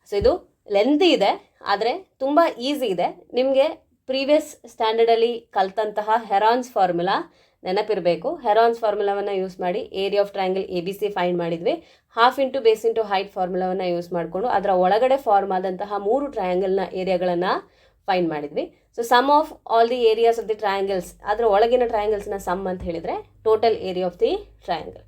ಸೊ ಇದು ಲೆಂತಿ ಇದೆ, ಆದರೆ ತುಂಬ ಈಸಿ ಇದೆ. ನಿಮಗೆ ಪ್ರೀವಿಯಸ್ ಸ್ಟ್ಯಾಂಡರ್ಡಲ್ಲಿ ಕಲ್ತಂತಹ ಹೆರಾನ್ಸ್ ಫಾರ್ಮುಲಾ ನೆನಪಿರಬೇಕು. ಹೆರಾನ್ಸ್ ಫಾರ್ಮುಲಾವನ್ನು ಯೂಸ್ ಮಾಡಿ area of triangle ABC find ಮಾಡಿದ್ವಿ. Half into base into height ಫಾರ್ಮುಲಾವನ್ನು ಯೂಸ್ ಮಾಡಿಕೊಂಡು ಅದರ ಒಳಗಡೆ ಫಾರ್ಮ್ ಆದಂತಹ 3 ಟ್ರಯಾಂಗಲ್ನ ಏರಿಯಾಗಳನ್ನು ಫೈಂಡ್ ಮಾಡಿದ್ವಿ. So sum of all the areas of the triangles, ಅದರ ಒಳಗಿನ ಟ್ರಯಾಂಗಲ್ಸ್ನ ಸಮ್ ಅಂತ ಹೇಳಿದರೆ total area of the triangle.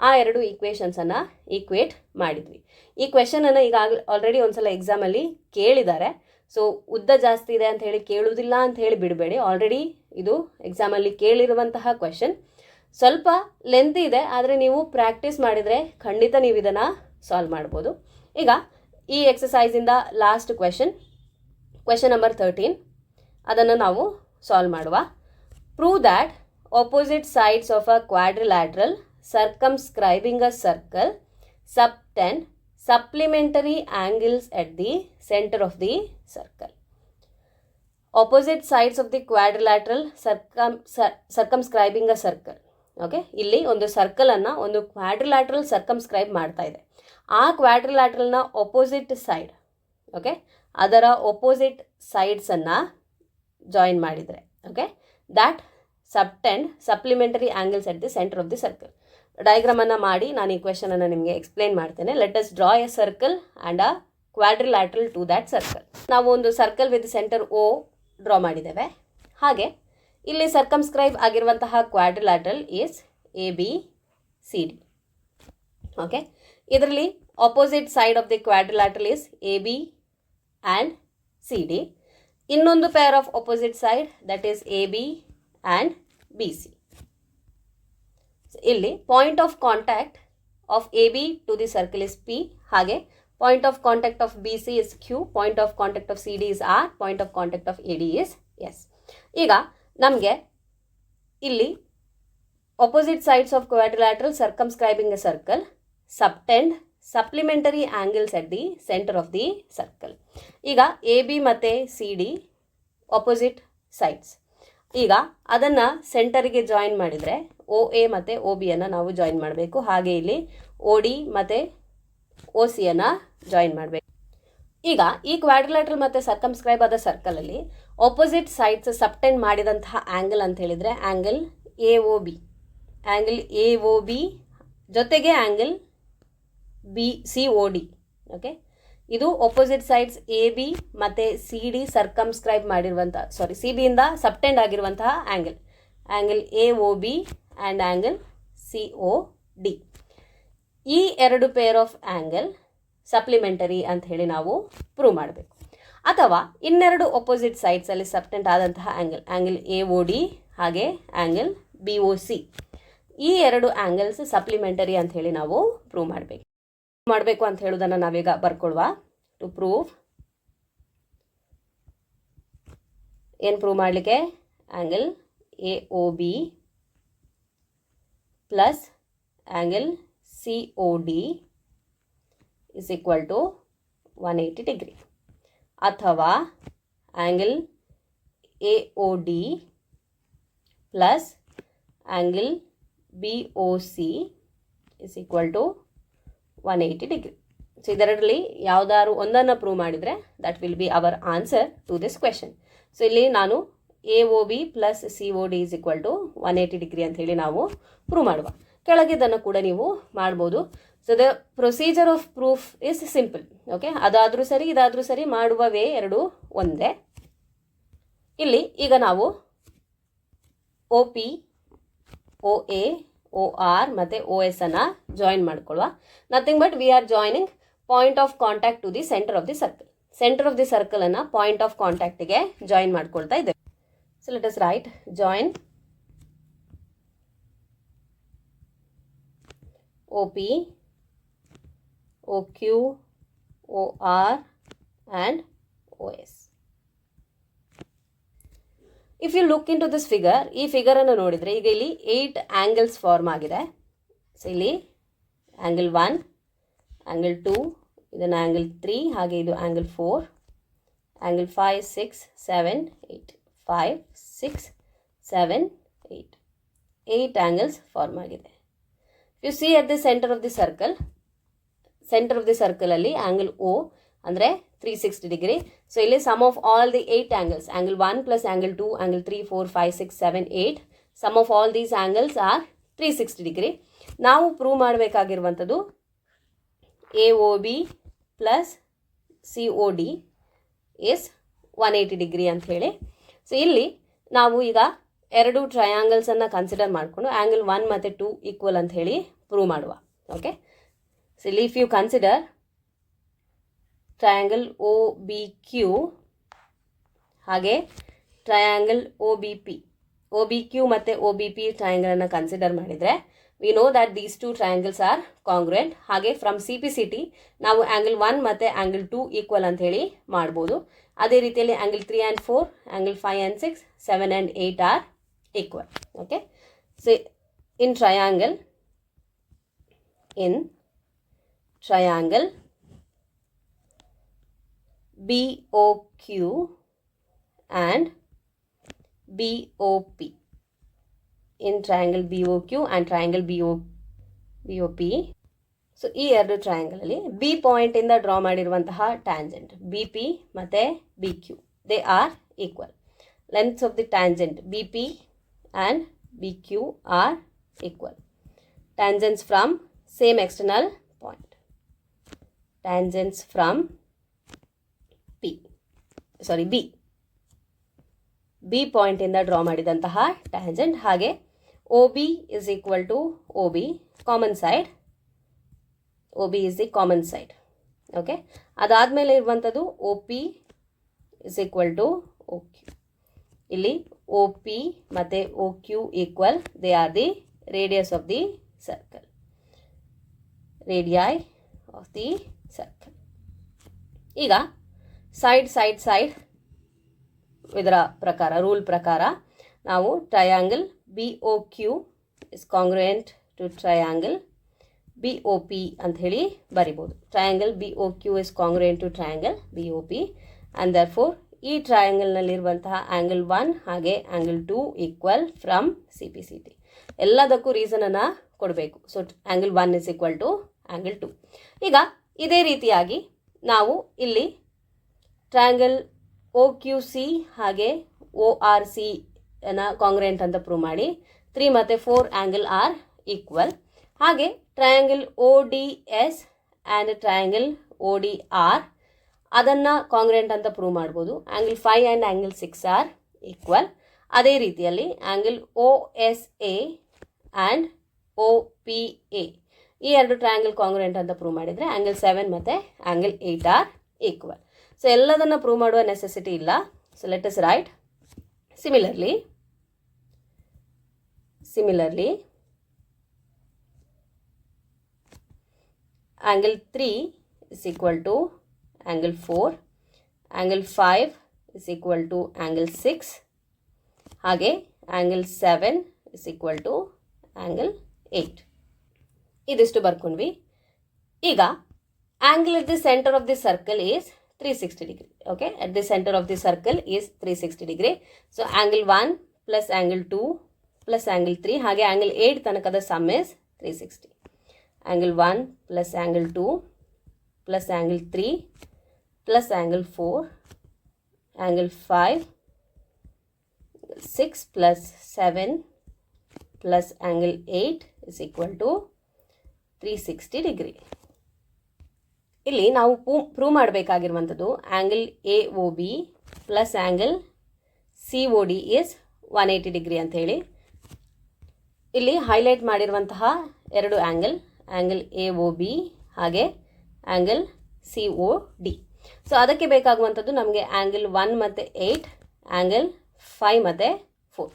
ಆ 2 ಈಕ್ವೇಷನ್ಸನ್ನು ಈಕ್ವೇಟ್ ಮಾಡಿದ್ವಿ. ಈ ಕ್ವೆಶನನ್ನು ಈಗ ಆಲ್ರೆಡಿ ಒಂದ್ಸಲ ಎಕ್ಸಾಮಲ್ಲಿ ಕೇಳಿದ್ದಾರೆ. ಸೊ ಉದ್ದ ಜಾಸ್ತಿ ಇದೆ ಅಂತ ಹೇಳಿ ಕೇಳುವುದಿಲ್ಲ ಅಂತ ಹೇಳಿ ಬಿಡಬೇಡಿ. ಆಲ್ರೆಡಿ ಇದು ಎಕ್ಸಾಮಲ್ಲಿ ಕೇಳಿರುವಂತಹ ಕ್ವೆಶನ್. ಸ್ವಲ್ಪ ಲೆಂತ್ ಇದೆ, ಆದರೆ ನೀವು ಪ್ರಾಕ್ಟೀಸ್ ಮಾಡಿದರೆ ಖಂಡಿತ ನೀವು ಇದನ್ನು ಸಾಲ್ವ್ ಮಾಡ್ಬೋದು. ಈಗ ಈ ಎಕ್ಸಸೈಸಿಂದ ಲಾಸ್ಟ್ ಕ್ವೆಶನ್ ನಂಬರ್ 13, ಅದನ್ನು ನಾವು ಸಾಲ್ವ್ ಮಾಡುವ. Prove that opposite sides of a quadrilateral circumscribing a circle subtend supplementary angles at the center of the circle. Opposite sides of the quadrilateral circumscribing a circle. Okay, ಇಲ್ಲಿ ಒಂದು ಸರ್ಕಲನ್ನು ಒಂದು quadrilateral circumscribe ಮಾಡ್ತಾ ಇದೆ. ಆ ಕ್ವಾಡ್ರಿಲ್ಯಾಟ್ರಲ್ನ opposite side, okay, ಅದರ opposite ಸೈಡ್ಸನ್ನು ಜಾಯಿನ್ ಮಾಡಿದರೆ, okay, that subtend supplementary angles at the centre of the circle. ಡಯಾಗ್ರಾಮನ್ನು ಮಾಡಿ ನಾನು ಈ ಕ್ವೆಶನನ್ನು ನಿಮಗೆ ಎಕ್ಸ್ಪ್ಲೇನ್ ಮಾಡ್ತೇನೆ. Let us draw a circle and a quadrilateral to that circle. ನಾವು ಒಂದು circle with centre O draw ಮಾಡಿದ್ದೇವೆ. ಹಾಗೆ ಇಲ್ಲಿ ಸರ್ಕಮ್ಸ್ಕ್ರೈಬ್ ಆಗಿರುವಂತಹ ಕ್ವಾಡ್ರಿಲ್ಯಾಟ್ರಲ್ ಈಸ್ ABCD. ಓಕೆ, ಇದರಲ್ಲಿ opposite side of the quadrilateral is AB and CD. ಇನ್ನೊಂದು pair of opposite side that is AB and BC. ಇಲ್ಲಿ point of contact of AB to the circle is P. ಹಾಗೆ point of contact of BC is Q, point of contact of CD is R, point of contact of AD is S. ಈಗ ನಮಗೆ ಇಲ್ಲಿ opposite sides of quadrilateral circumscribing a circle subtend supplementary angles at the centre of the circle. ಈಗ AB ಮತ್ತು CD opposite sides. ಈಗ ಅದನ್ನು ಸೆಂಟರಿಗೆ join ಮಾಡಿದರೆ OA ಮತ್ತು OBಯನ್ನು ನಾವು ಜಾಯಿನ್ ಮಾಡಬೇಕು. ಹಾಗೆ ಇಲ್ಲಿ OD ಮತ್ತು OCಯನ್ನು ಜಾಯಿನ್ ಮಾಡಬೇಕು. ಈಗ ಈ ಕ್ವಾಡ್ರಿಲ್ಯಾಟ್ರಲ್ ಮತ್ತು ಸರ್ಕಮ್ಸ್ಕ್ರೈಬ್ ಆದ ಸರ್ಕಲಲ್ಲಿ ಆಪೋಸಿಟ್ ಸೈಡ್ಸ್ ಸಬ್ಟೆಂಡ್ ಮಾಡಿದಂತಹ ಆ್ಯಂಗಲ್ ಅಂತ ಹೇಳಿದರೆ ಆ್ಯಂಗಲ್ AOB. ಆ್ಯಂಗಲ್ AOB ಜೊತೆಗೆ ಆ್ಯಂಗಲ್ COD. ಓಕೆ, ಇದು ಆಪೋಸಿಟ್ ಸೈಡ್ಸ್ AB ಮತ್ತು CD ಸರ್ಕಮ್ಸ್ಕ್ರೈಬ್ ಮಾಡಿರುವಂಥ, CBಯಿಂದ ಸಬ್ಟೆಂಡ್ ಆಗಿರುವಂತಹ angle AOB and angle COD. ಈ 2 ಪೇರ್ ಆಫ್ ಆ್ಯಂಗಲ್ ಸಪ್ಲಿಮೆಂಟರಿ ಅಂತ ಹೇಳಿ ನಾವು ಪ್ರೂವ್ ಮಾಡಬೇಕು. ಅಥವಾ ಇನ್ನೆರಡು ಆಪೋಸಿಟ್ ಸೈಡ್ಸಲ್ಲಿ ಸಬ್ಟೆಂಡ್ ಆದಂತಹ ಆ್ಯಂಗಲ್ AOD ಹಾಗೆ ಆ್ಯಂಗಲ್ BOC. ಈ 2 ಆ್ಯಂಗಲ್ಸ್ ಸಪ್ಲಿಮೆಂಟರಿ ಅಂತ ಹೇಳಿ ನಾವು ಪ್ರೂವ್ ಮಾಡಬೇಕು ಅಂತ ಹೇಳೋದನ್ನು ನಾವೀಗ ಬರ್ಕೊಳ್ವಾ. ಟು ಪ್ರೂವ್, ಏನು ಪ್ರೂವ್ ಮಾಡಲಿಕ್ಕೆ, angle AOB plus angle COD is equal to 180 degree, ಅಥವಾ angle AOD plus angle BOC is equal to 180 degree. So ಇದರಲ್ಲಿ ಯಾವುದಾದ್ರು ಒಂದನ್ನು ಪ್ರೂವ್ ಮಾಡಿದರೆ that will be our answer to this question. So ಇಲ್ಲಿ ನಾನು AOB plus COD is equal to 180 degree ಅಂತ ಹೇಳಿ ನಾವು ಪ್ರೂವ್ ಮಾಡುವ. ಕೆಳಗಿದ್ದನ್ನು ಕೂಡ ನೀವು ಮಾಡ್ಬೋದು. So the procedure of proof is simple. Okay, ಅದಾದರೂ ಸರಿ ಇದಾದರೂ ಸರಿ, ಮಾಡುವ ವೇ ಎರಡೂ ಒಂದೇ. ಇಲ್ಲಿ ಈಗ ನಾವು OP, OA, OR ಮತ್ತು OS ಅನ್ನು ಜಾಯಿನ್ ಮಾಡ್ಕೊಳ್ಳುವ. Nothing but we are joining point of contact to the centre of the circle. Centre of the ಸರ್ಕಲನ್ನು ಪಾಯಿಂಟ್ ಆಫ್ ಕಾಂಟ್ಯಾಕ್ಟಿಗೆ ಜಾಯಿನ್ ಮಾಡ್ಕೊಳ್ತಾ ಇದ್ದೇವೆ. So let us write join OP, OQ, OR and OS. If you look in to this figure, ಈ ಫಿಗರನ್ನು ನೋಡಿದರೆ ಈಗ ಇಲ್ಲಿ 8 angles form ಆಗಿದೆ. ಸೊ ಇಲ್ಲಿ ಆ್ಯಂಗಲ್ 1, ಆ್ಯಂಗಲ್ 2, ಇದನ್ನು ಆ್ಯಂಗಲ್ 3, ಹಾಗೆ ಇದು ಆ್ಯಂಗಲ್ 4, ಆ್ಯಂಗಲ್ 5, 6, 7, 8, 5, 6, 7, 8, 8 ಆ್ಯಂಗಲ್ಸ್ ಫಾರ್ಮ್ ಆಗಿದೆ. You see at the centre of the circle, centre of the ಸರ್ಕಲಲ್ಲಿ ಆ್ಯಂಗಲ್ O ಅಂದರೆ 360 ಡಿಗ್ರಿ. ಸೊ ಇಲ್ಲಿ sum of all the 8 angles, angle 1 plus angle 2, angle 3, 4, 5, 6, 7, 8, sum of all these angles are 360 degree. ನಾವು prove ಮಾಡಬೇಕಾಗಿರುವಂಥದ್ದು AOB plus COD is 180 degree ಅಂತ ಹೇಳಿ. So ಇಲ್ಲಿ ನಾವು ಈಗ ಎರಡು ಟ್ರಯಾಂಗಲ್ಸನ್ನು ಕನ್ಸಿಡರ್ ಮಾಡಿಕೊಂಡು ಆ್ಯಂಗಲ್ 1 ಮತ್ತು 2 ಈಕ್ವಲ್ ಅಂತ ಹೇಳಿ ಪ್ರೂವ್ ಮಾಡುವ. ಓಕೆ, ಸೊ ಇಲ್ಲಿ if you consider triangle OBQ ಹಾಗೆ ಟ್ರಯಾಂಗಲ್ OBQ ಮತ್ತು OBP ಟ್ರಯಾಂಗಲನ್ನು ಕನ್ಸಿಡರ್ ಮಾಡಿದರೆ we know that these two triangles are congruent. ಹಾಗೆ ಫ್ರಮ್ CPCT ನಾವು ಆ್ಯಂಗಲ್ 1 ಮತ್ತು ಆ್ಯಂಗಲ್ 2 ಈಕ್ವಲ್ ಅಂತ ಹೇಳಿ ಮಾಡ್ಬೋದು. ಅದೇ ರೀತಿಯಲ್ಲಿ angle 3 and 4, angle 5 and 6, 7 and 8 are equal. Okay, so in triangle BOQ and BOP, in triangle BOQ and triangle BOP, so ಈ ಎರಡು ಟ್ರಯಾಂಗಲಲ್ಲಿ ಬಿ ಪಾಯಿಂಟಿಂದ ಡ್ರಾ ಮಾಡಿರುವಂತಹ ಟ್ಯಾಂಜೆಂಟ್ BP ಮತ್ತು BQ they are equal. Lengths of the tangent BP and BQ are equal. Tangents from same external point, tangents from B ಪಾಯಿಂಟಿಂದ draw ಮಾಡಿದಂತಹ tangent. ಹಾಗೆ OB is equal to OB, common side, OB is the common side. Okay, ಅದಾದಮೇಲೆ ಇರುವಂಥದ್ದು OP is equal to OQ. ಇಲ್ಲಿ OP ಮತ್ತು OQ equal, they are the radius of the circle, radii of the circle. ಈಗ side ಇದರ ಪ್ರಕಾರ, rule ಪ್ರಕಾರ ನಾವು triangle BOQ is congruent to triangle BOP ಅಂತ ಹೇಳಿ ಬರಿಬೋದು. Triangle BOQ is congruent to triangle BOP and therefore ಈ ಟ್ರಯಾಂಗಲ್ನಲ್ಲಿರುವಂತಹ ಆ್ಯಂಗಲ್ 1 ಹಾಗೆ ಆ್ಯಂಗಲ್ 2 ಈಕ್ವಲ್ ಫ್ರಮ್ CPCT. ಎಲ್ಲದಕ್ಕೂ ರೀಸನನ್ನು ಕೊಡಬೇಕು. So angle 1 is equal to angle 2. ಈಗ ಇದೇ ರೀತಿಯಾಗಿ ನಾವು ಇಲ್ಲಿ ಟ್ರಯಾಂಗಲ್ OQC ಹಾಗೆ ORC ಅನ್ನು ಕಾಂಗ್ರುಯೆಂಟ್ ಅಂತ ಪ್ರೂವ್ ಮಾಡಿ 3 ಮತ್ತು 4 ಆ್ಯಂಗಲ್ ಆರ್ ಈಕ್ವಲ್. ಹಾಗೆ triangle ODS and triangle ODR ಅದನ್ನು ಕಾಂಗ್ರುಯೆಂಟ್ ಅಂತ ಪ್ರೂವ್ ಮಾಡ್ಬೋದು. Angle 5 and angle 6 are equal. ಅದೇ ರೀತಿಯಲ್ಲಿ ಆ್ಯಂಗಲ್ OSA ಆ್ಯಂಡ್ OPA ಈ ಎರಡು ಟ್ರಯಾಂಗಲ್ ಕಾಂಗ್ರುಯೆಂಟ್ ಅಂತ ಪ್ರೂವ್ ಮಾಡಿದರೆ ಆ್ಯಂಗಲ್ 7 ಮತ್ತು ಆ್ಯಂಗಲ್ 8 ಆರ್ ಈಕ್ವಲ್. ಸೊ ಎಲ್ಲದನ್ನು ಪ್ರೂವ್ ಮಾಡುವ ನೆಸೆಸಿಟಿ ಇಲ್ಲ. So let us right similarly angle 3 is equal to angle 4, angle 5 is equal to angle 6, ಹಾಗೆ angle 7 is equal to angle 8. ಇದಿಷ್ಟು ಬರ್ಕೊಂಡ್ವಿ. ಈಗ angle at the center of the circle is 360 degree. Okay, at the center of the circle is 360 degree. So angle 1 plus angle 2 plus angle 3 ಹಾಗೆ angle 8 ತನಕದ sum is 360. Angle 1 plus angle 2 plus angle 3 plus angle 4, angle 5, 6 plus 7 plus angle 8 is equal to 360 degree. ಇಲ್ಲಿ ನಾವು prove ಮಾಡಬೇಕಾಗಿರುವಂಥದ್ದು angle AOB plus angle COD is 180 degree ಅಂತ ಹೇಳಿ. ಇಲ್ಲಿ highlight ಮಾಡಿರುವಂತಹ ಎರಡು angle AOB ಹಾಗೆ ಆ್ಯಂಗಲ್ COD. ಸೊ ಅದಕ್ಕೆ ಬೇಕಾಗುವಂಥದ್ದು ನಮಗೆ ಆ್ಯಂಗಲ್ 1 ಮತ್ತು 8, ಆ್ಯಂಗಲ್ 5 ಮತ್ತು 4.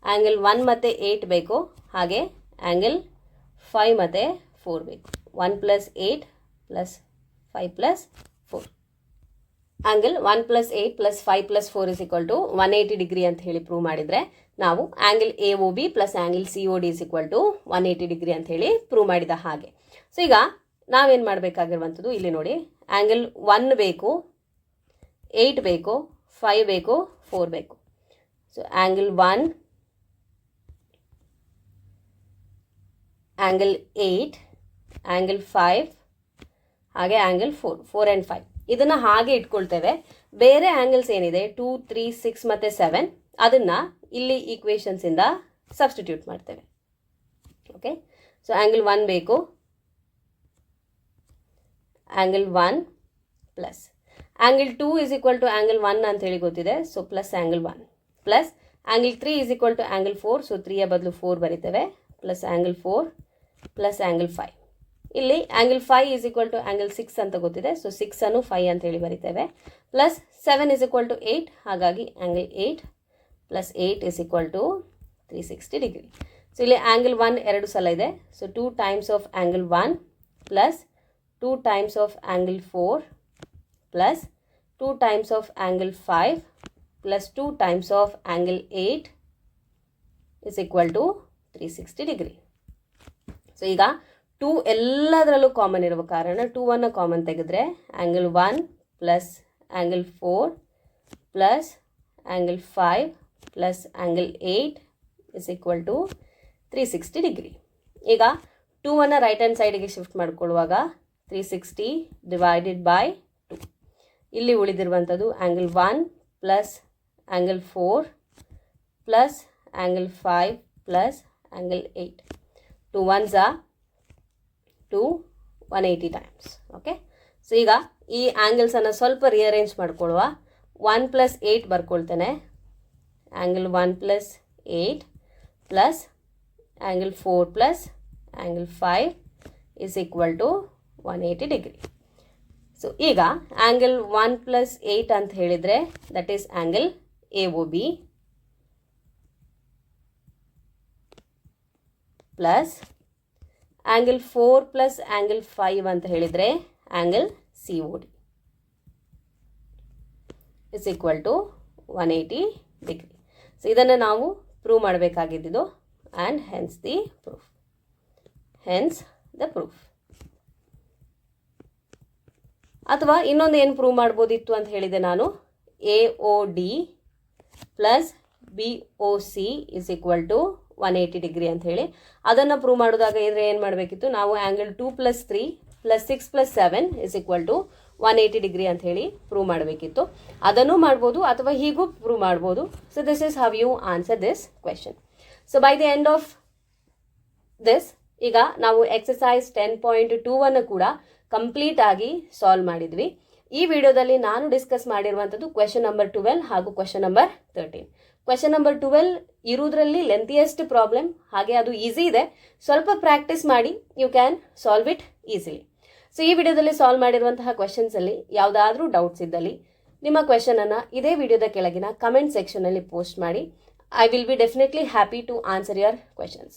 ಆ್ಯಂಗಲ್ 1 ಮತ್ತು 8 ಬೇಕು, ಹಾಗೆ ಆ್ಯಂಗಲ್ 5 ಮತ್ತು 4 ಬೇಕು. 1 + 8 + 5 + 4. Angle 1 + 8 + 5 + 4 is equal to 180 degree ಅಂತ ಹೇಳಿ ಪ್ರೂವ್ ಮಾಡಿದರೆ ನಾವು angle AOB plus angle COD is equal to 180 degree ಅಂತ ಹೇಳಿ ಪ್ರೂವ್ ಮಾಡಿದ ಹಾಗೆ. ಸೊ ಈಗ ನಾವೇನು ಮಾಡಬೇಕಾಗಿರುವಂಥದ್ದು ಇಲ್ಲಿ ನೋಡಿ, ಆ್ಯಂಗಲ್ 1 ಬೇಕು, 8 ಬೇಕು, 5 ಬೇಕು, 4 ಬೇಕು. ಸೊ ಆ್ಯಂಗಲ್ 1, ಆ್ಯಂಗಲ್ 8, ಆ್ಯಂಗಲ್ 5 ಹಾಗೆ ಆ್ಯಂಗಲ್ 4 ಆ್ಯಂಡ್ 5 ಇದನ್ನು ಹಾಗೆ ಇಟ್ಕೊಳ್ತೇವೆ. ಬೇರೆ ಆ್ಯಂಗಲ್ಸ್ ಏನಿದೆ 2, 3, 6 ಮತ್ತು 7 ಅದನ್ನು ಇಲ್ಲಿ ಈಕ್ವೇಷನ್ಸಿಂದ ಸಬ್ಸ್ಟಿಟ್ಯೂಟ್ ಮಾಡ್ತೇವೆ. ಓಕೆ, ಸೊ ಆ್ಯಂಗಲ್ 1 ಬೇಕು, ಆ್ಯಂಗಲ್ 1 plus angle 2 is equal to angle 1 ಅಂತ ಹೇಳಿ ಗೊತ್ತಿದೆ, so plus angle 1 plus angle 3 is equal to angle 4, so 3ಯ ಬದಲು 4 ಬರಿತೇವೆ, ಪ್ಲಸ್ ಆ್ಯಂಗಲ್ 4 ಪ್ಲಸ್ ಆ್ಯಂಗಲ್ 5. ಇಲ್ಲಿ angle 5 is equal to angle 6 ಅಂತ ಗೊತ್ತಿದೆ, ಸೊ 6 ಅನ್ನು 5 ಅಂತ ಹೇಳಿ ಬರಿತೇವೆ, ಪ್ಲಸ್ 7 ಇಸ್ ಈಕ್ವಲ್ ಟು 8, ಹಾಗಾಗಿ angle 8 plus 8 is equal to 360 degree. So ಇಲ್ಲಿ ಆ್ಯಂಗಲ್ 1 2 ಸಲ ಇದೆ, so 2 times of angle 1 plus 2 times of angle 4 plus 2 times of angle 5 plus 2 times of angle 8 is equal to 360 degree. So ಈಗ 2 ಎಲ್ಲದರಲ್ಲೂ common ಇರುವ ಕಾರಣ 2 common ತೆಗೆದ್ರೆ angle 1 plus angle 4 plus angle 5 plus angle 8 is equal to 360 degree. ಈಗ 2 right hand ಸೈಡಿಗೆ shift ಮಾಡ್ಕೊಳ್ಳುವಾಗ 360 divided by 2, ಇಲ್ಲಿ ಉಳಿದಿರುವಂಥದ್ದು angle 1 plus angle 4 plus angle 5 plus angle 8. 2 1s are 2 180 times. Okay, so ಈಗ ಈ ಆ್ಯಂಗಲ್ಸನ್ನು ಸ್ವಲ್ಪ ರಿಅರೇಂಜ್ ಮಾಡ್ಕೊಳ್ಳುವ. 1 ಪ್ಲಸ್ 8 ಬರ್ಕೊಳ್ತೇನೆ, angle 1 plus 8 plus angle 4 plus angle 5 is equal to 180 degree. So ಈಗ ಆ್ಯಂಗಲ್ 1 ಪ್ಲಸ್ 8 ಅಂತ ಹೇಳಿದರೆ that is angle AOB plus angle 4 plus angle 5 ಅಂತ ಹೇಳಿದರೆ angle COD is equal to 180 degree. So ಇದನ್ನು ನಾವು ಪ್ರೂವ್ ಮಾಡಬೇಕಾಗಿದ್ದು ಆ್ಯಂಡ್ ಹೆನ್ಸ್ ದ ಪ್ರೂಫ್. ಅಥವಾ ಇನ್ನೊಂದು ಏನು ಪ್ರೂವ್ ಮಾಡ್ಬೋದಿತ್ತು ಅಂತ ಹೇಳಿದೆ ನಾನು, AOD plus BOC is equal to 180 degree ಅಂತ ಹೇಳಿ. ಅದನ್ನು ಪ್ರೂವ್ ಮಾಡೋದಾಗ ಇದ್ರೆ ಏನು ಮಾಡಬೇಕಿತ್ತು, ನಾವು angle 2 plus 3 plus 6 plus 7 is equal to 180 degree ಅಂತ ಹೇಳಿ ಪ್ರೂವ್ ಮಾಡಬೇಕಿತ್ತು. ಅದನ್ನು ಮಾಡ್ಬೋದು ಅಥವಾ ಹೀಗೂ ಪ್ರೂವ್ ಮಾಡ್ಬೋದು. So this is how you answer this question. So by the end of this ಈಗ ನಾವು ಎಕ್ಸಸೈಸ್ 10.2 ಕೂಡ ಕಂಪ್ಲೀಟ್ ಆಗಿ ಸಾಲ್ವ್ ಮಾಡಿದ್ವಿ. ಈ ವಿಡಿಯೋದಲ್ಲಿ ನಾನು ಡಿಸ್ಕಸ್ ಮಾಡಿರುವಂಥದ್ದು ಕ್ವೆಶನ್ ನಂಬರ್ 12 ಹಾಗೂ ಕ್ವೆಶನ್ ನಂಬರ್ 13. ಕ್ವೆಶನ್ ನಂಬರ್ 12 ಇರುವುದರಲ್ಲಿ ಲೆಂತಿಯೆಸ್ಟ್ ಪ್ರಾಬ್ಲಮ್, ಹಾಗೆ ಅದು ಈಸಿ ಇದೆ. ಸ್ವಲ್ಪ ಪ್ರಾಕ್ಟೀಸ್ ಮಾಡಿ you can solve it easily. So ಈ ವಿಡಿಯೋದಲ್ಲಿ ಸಾಲ್ವ್ ಮಾಡಿರುವಂತಹ ಕ್ವೆಶನ್ಸಲ್ಲಿ ಯಾವುದಾದ್ರೂ ಡೌಟ್ಸ್ ಇದ್ದಲ್ಲಿ ನಿಮ್ಮ ಕ್ವೆಶನನ್ನು ಇದೇ ವಿಡಿಯೋದ ಕೆಳಗಿನ ಕಮೆಂಟ್ ಸೆಕ್ಷನಲ್ಲಿ ಪೋಸ್ಟ್ ಮಾಡಿ. I will be definitely happy to answer your questions.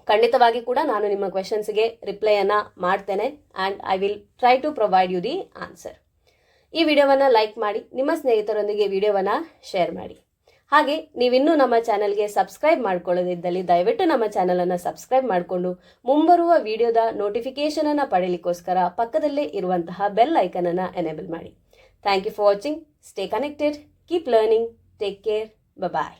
ಖಂಡಿತವಾಗಿ ಕೂಡ ನಾನು ನಿಮ್ಮ ಕ್ವೆಶನ್ಸ್ಗೆ ರಿಪ್ಲೈಯನ್ನು ಮಾಡ್ತೇನೆ and I will try to provide you the answer. ಈ ವಿಡಿಯೋವನ್ನು ಲೈಕ್ ಮಾಡಿ, ನಿಮ್ಮ ಸ್ನೇಹಿತರೊಂದಿಗೆ ವಿಡಿಯೋವನ್ನು ಶೇರ್ ಮಾಡಿ. ಹಾಗೆ ನೀವಿನ್ನೂ ನಮ್ಮ ಚಾನಲ್ಗೆ ಸಬ್ಸ್ಕ್ರೈಬ್ ಮಾಡ್ಕೊಳ್ಳೋದಿದ್ದಲ್ಲಿ ದಯವಿಟ್ಟು ನಮ್ಮ ಚಾನಲನ್ನು ಸಬ್ಸ್ಕ್ರೈಬ್ ಮಾಡಿಕೊಂಡು ಮುಂಬರುವ ವಿಡಿಯೋದ ನೋಟಿಫಿಕೇಷನನ್ನು ಪಡೆಯಲಿಕ್ಕೋಸ್ಕರ ಪಕ್ಕದಲ್ಲೇ ಇರುವಂತಹ ಬೆಲ್ ಐಕನನ್ನು ಎನೇಬಲ್ ಮಾಡಿ. Thank you for watching. Stay connected, keep learning, take care, bye.